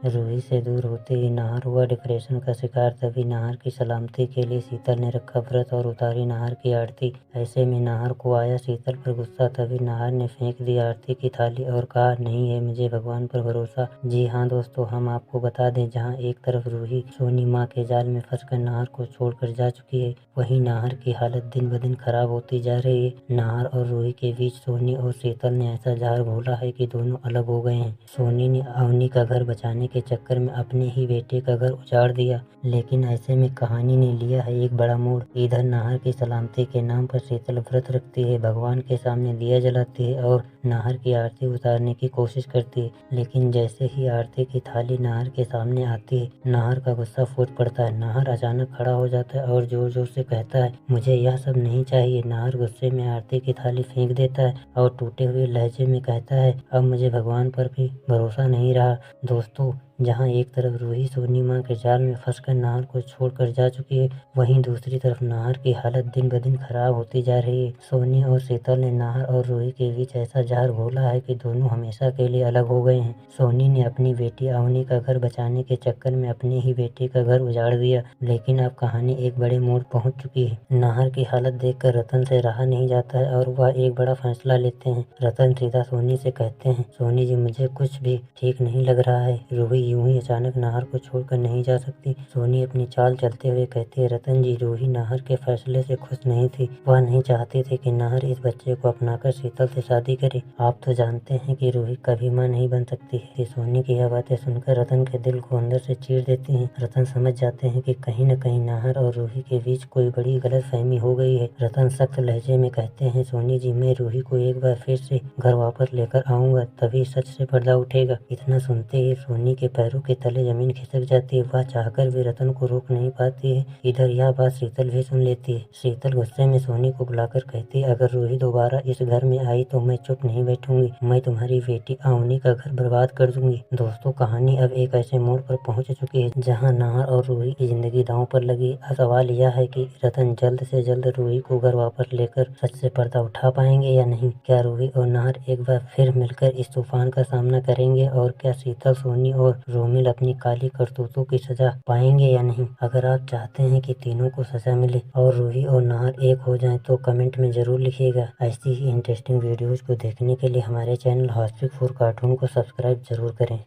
रूही से दूर होते ही नाहर हुआ डिप्रेशन का शिकार। तभी नाहर की सलामती के लिए शीतल ने रखा व्रत और उतारी नाहर की आरती। ऐसे में नाहर को आया शीतल पर गुस्सा। तभी नाहर ने फेंक दी आरती की थाली और कहा, नहीं है मुझे भगवान पर भरोसा। जी हाँ दोस्तों, हम आपको बता दें, जहाँ एक तरफ रूही सोनी माँ के जाल में फंसकर नाहर को छोड़कर जा चुकी है, वहीं नाहर की हालत दिन ब दिन खराब होती जा रही है। नाहर और रूही के बीच सोनी और शीतल ने ऐसा जहर घोला है कि दोनों अलग हो गए हैं। सोनी ने अवनी का घर बचाने के चक्कर में अपने ही बेटे का घर उजाड़ दिया, लेकिन ऐसे में कहानी ने लिया है एक बड़ा मोड़। इधर नाहर की सलामती के नाम पर शीतल व्रत रखती है, भगवान के सामने दिया जलाती है और नाहर की आरती उतारने की कोशिश करती है। लेकिन जैसे ही आरती की थाली नाहर के सामने आती है, नाहर का गुस्सा फूट पड़ता है। नाहर अचानक खड़ा हो जाता है और जोर जोर से कहता है, मुझे यह सब नहीं चाहिए। नाहर गुस्से में आरती की थाली फेंक देता है और टूटे हुए लहजे में कहता है, अब मुझे भगवान पर भी भरोसा नहीं रहा। दोस्तों, जहां एक तरफ रूही सोनी माँ के जाल में फंसकर नाहर को छोड़कर जा चुकी है, वहीं दूसरी तरफ नाहर की हालत दिन ब दिन खराब होती जा रही है। सोनी और शीतल ने नाहर और रूही के बीच ऐसा जहर घोला है कि दोनों हमेशा के लिए अलग हो गए हैं। सोनी ने अपनी बेटी अवनी का घर बचाने के चक्कर में अपने ही बेटे का घर उजाड़ दिया, लेकिन अब कहानी एक बड़े मोड़ पहुंच चुकी है। नाहर की हालत देखकर रतन से रहा नहीं जाता है और वह एक बड़ा फैसला लेते हैं। रतन सीधा सोनी से कहते हैं, सोनी जी, मुझे कुछ भी ठीक नहीं लग रहा है। रूही यूं ही अचानक नाहर को छोड़कर नहीं जा सकती। सोनी अपनी चाल चलते हुए कहती है, रतन जी, रूही नाहर के फैसले से खुश नहीं थी। वह नहीं चाहती थी कि नाहर इस बच्चे को अपनाकर शीतल से शादी करे। आप तो जानते हैं कि रूही कभी मां नहीं बन सकती है। सोनी की यह बातें सुनकर रतन के दिल को अंदर से चीर देती हैं। रतन समझ जाते हैं कि कहीं न कहीं नाहर और रूही के बीच कोई बड़ी गलतफहमी हो गई है। रतन सख्त लहजे में कहते हैं, सोनी जी, मैं रूही को एक बार फिर से घर वापस लेकर आऊंगा, तभी सच से पर्दा उठेगा। इतना सुनते ही सोनी के पैरों के तले जमीन खिसक जाती है। वह चाहकर भी रतन को रोक नहीं पाती है। इधर यह बात शीतल भी सुन लेती है। शीतल गुस्से में सोनी को बुलाकर कहती है, अगर रूही दोबारा इस घर में आई तो मैं चुप नहीं बैठूंगी। मैं तुम्हारी बेटी अवनी का घर बर्बाद कर दूंगी। दोस्तों, कहानी अब एक ऐसे मोड़ पर पहुंच चुकी है जहां नाहर और रूही की जिंदगी दांव पर लगी। अब सवाल यह है कि रतन जल्द से जल्द रूही को घर वापस लेकर सच से पर्दा उठा पाएंगे या नहीं। क्या रूही और नाहर एक बार फिर मिलकर इस तूफान का सामना करेंगे और क्या शीतल, सोनी और रोमिल अपनी काली करतूतों की सजा पाएंगे या नहीं। अगर आप चाहते हैं कि तीनों को सजा मिले और रूही और नाहर एक हो जाएं, तो कमेंट में जरूर लिखिएगा। ऐसी ही इंटरेस्टिंग वीडियोज को देखने के लिए हमारे चैनल हॉस्पिक4 कार्टून को सब्सक्राइब जरूर करें।